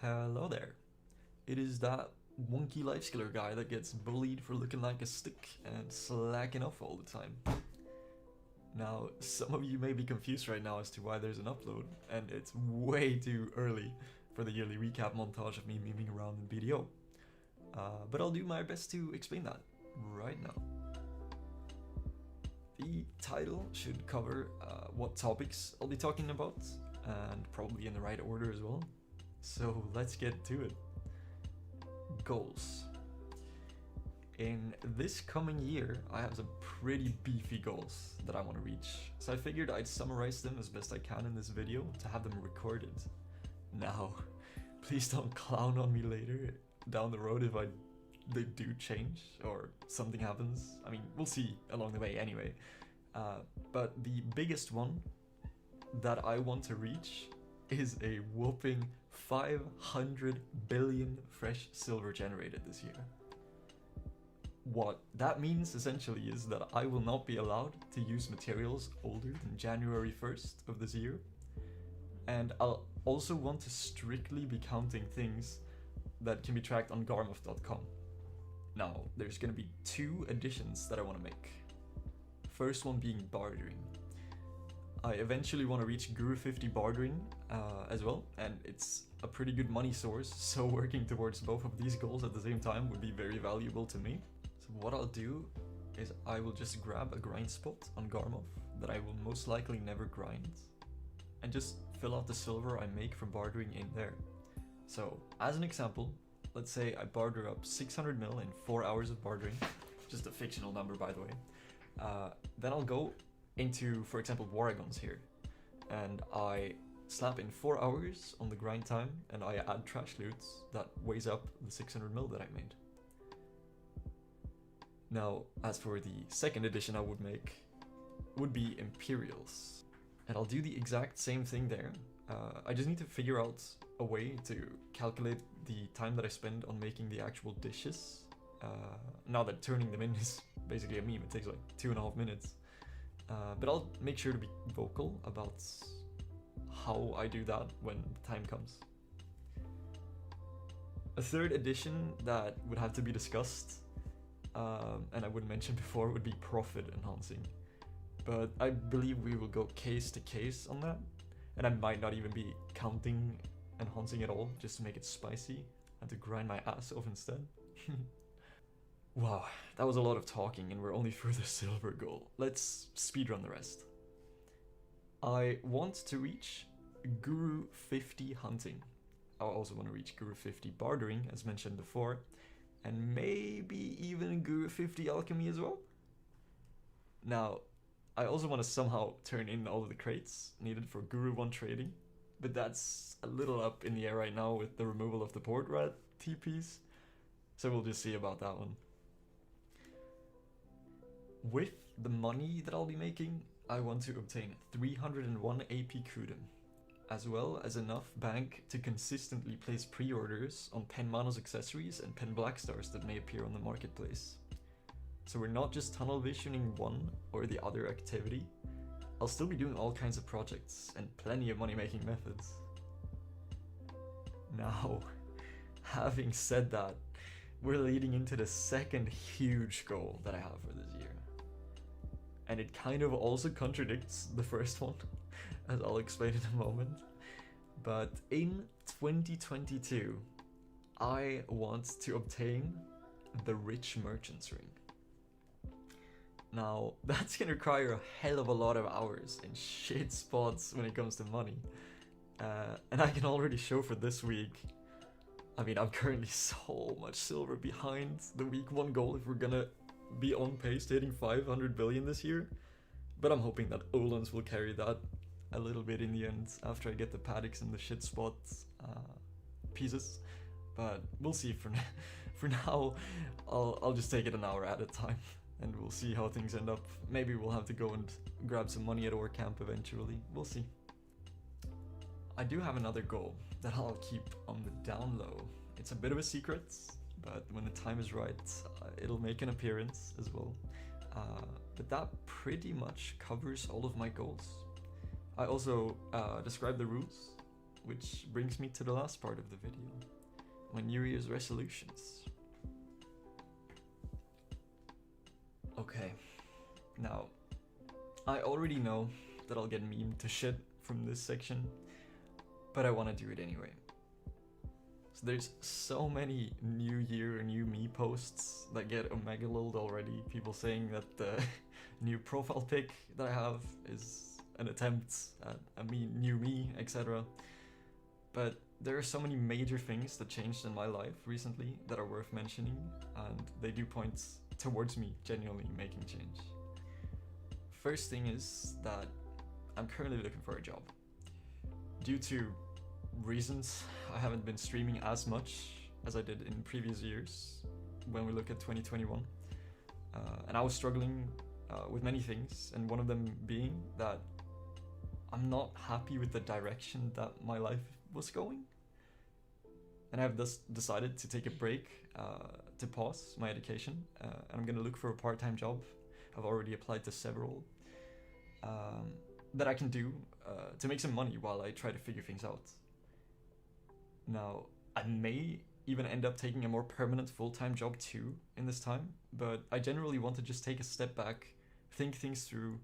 Hello there. It is that wonky life skiller guy that gets bullied for looking like a stick and slacking off all the time. Now, some of you may be confused right now as to why there's an upload, and it's way too early for the yearly recap montage of me memeing around in BDO. But I'll do my best to explain that right now. The title should cover what topics I'll be talking about, and probably in the right order as well. So let's get to it. Goals. In this coming year, I have some pretty beefy goals that I want to reach, so I figured I'd summarize them as best I can in this video to have them recorded. Now, please don't clown on me later down the road if they do change or something happens. I mean, we'll see along the way anyway. But the biggest one that I want to reach is a whopping 500 billion fresh silver generated this year. What that means essentially is that I will not be allowed to use materials older than January 1st of this year, and I'll also want to strictly be counting things that can be tracked on garmoff.com. Now, there's gonna be two additions that I want to make. First one being bartering. I eventually want to reach Guru 50 bartering as well, and it's a pretty good money source, so working towards both of these goals at the same time would be very valuable to me. So what I'll do is I will just grab a grind spot on Garmoff that I will most likely never grind, and just fill out the silver I make from bartering in there. So as an example, let's say I barter up 600 mil in 4 hours of bartering, just a fictional number by the way. Then I'll go into, for example, Waragons here, and I slap in 4 hours on the grind time, and I add trash loot that weighs up the 600 mil that I made. Now, as for the second addition I would make, would be Imperials, and I'll do the exact same thing there. I just need to figure out a way to calculate the time that I spend on making the actual dishes. Now that turning them in is basically a meme, it takes like 2.5 minutes. But I'll make sure to be vocal about how I do that when the time comes. A third addition that would have to be discussed, and I wouldn't mention before, would be profit enhancing. But I believe we will go case to case on that, and I might not even be counting enhancing at all, just to make it spicy and to grind my ass off instead. Wow, that was a lot of talking, and we're only through the silver goal. Let's speedrun the rest. I want to reach Guru 50 hunting. I also want to reach Guru 50 bartering, as mentioned before, and maybe even Guru 50 alchemy as well. Now, I also want to somehow turn in all of the crates needed for Guru 1 trading, but that's a little up in the air right now with the removal of the port rat TPs, so we'll just see about that one. With the money that I'll be making, I want to obtain 301 AP Kudum, as well as enough bank to consistently place pre-orders on Pen Manos accessories and Pen Black Stars that may appear on the marketplace. So we're not just tunnel visioning one or the other activity, I'll still be doing all kinds of projects and plenty of money making methods. Now, having said that, we're leading into the second huge goal that I have for this year. And it kind of also contradicts the first one, as I'll explain in a moment. But in 2022, I want to obtain the Rich Merchant's Ring. Now, that's gonna require a hell of a lot of hours in shit spots when it comes to money. And I can already show for this week, I mean, I'm currently so much silver behind the week 1 goal if we're gonna be on pace to hitting 500 billion this year, but I'm hoping that Olans will carry that a little bit in the end after I get the paddocks and the shit spots pieces, but we'll see. For now, I'll just take it an hour at a time, and we'll see how things end up. Maybe we'll have to go and grab some money at Ore Camp eventually, we'll see. I do have another goal that I'll keep on the down low. It's a bit of a secret, but when the time is right, it'll make an appearance as well. But that pretty much covers all of my goals. I also describe the rules which brings me to the last part of the video, my New Year's resolutions. Okay, now, I already know that I'll get memed to shit from this section, but I want to do it anyway. So there's so many New Year, New Me posts that get omega lol'd already. People saying that the new profile pic that I have is an attempt at a new me, etc. But there are so many major things that changed in my life recently that are worth mentioning, and they do point towards me genuinely making change. First thing is that I'm currently looking for a job. Due to reasons, I haven't been streaming as much as I did in previous years when we look at 2021. And I was struggling with many things, and one of them being that I'm not happy with the direction that my life was going. And I've thus decided to take a break, to pause my education, and I'm gonna look for a part-time job. I've already applied to several that I can do to make some money while I try to figure things out. Now, I may even end up taking a more permanent full-time job too in this time, but I generally want to just take a step back, think things through,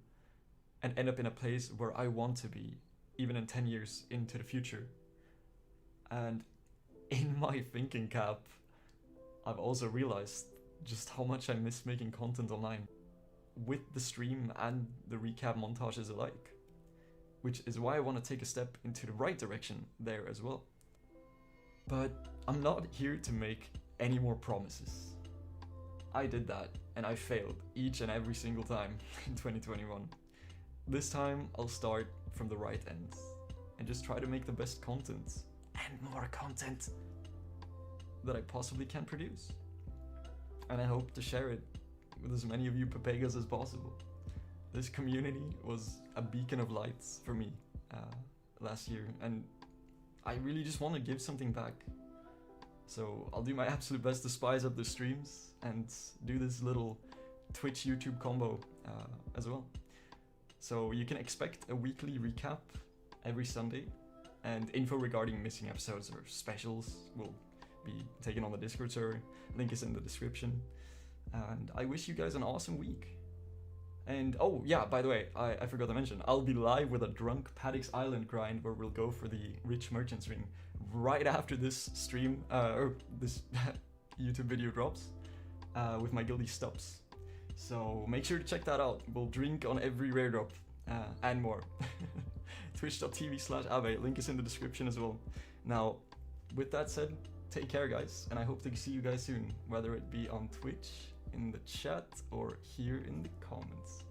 and end up in a place where I want to be, even in 10 years into the future. And in my thinking cap, I've also realized just how much I miss making content online, with the stream and the recap montages alike, which is why I want to take a step into the right direction there as well. But I'm not here to make any more promises. I did that and I failed each and every single time in 2021. This time I'll start from the right end and just try to make the best content and more content that I possibly can produce. And I hope to share it with as many of you Papegas as possible. This community was a beacon of lights for me last year, and I really just want to give something back. So I'll do my absolute best to spice up the streams and do this little Twitch YouTube combo as well. So you can expect a weekly recap every Sunday, and info regarding missing episodes or specials will be taken on the Discord server. Link is in the description. And I wish you guys an awesome week. And oh yeah, by the way, I forgot to mention, I'll be live with a drunk Paddix Island grind where we'll go for the Rich Merchants ring right after this stream, or this YouTube video drops, with my guilty stubs. So make sure to check that out. We'll drink on every rare drop, and more. Twitch.tv/Abe, link is in the description as well. Now, with that said, take care guys, and I hope to see you guys soon, whether it be on Twitch, in the chat, or here in the comments.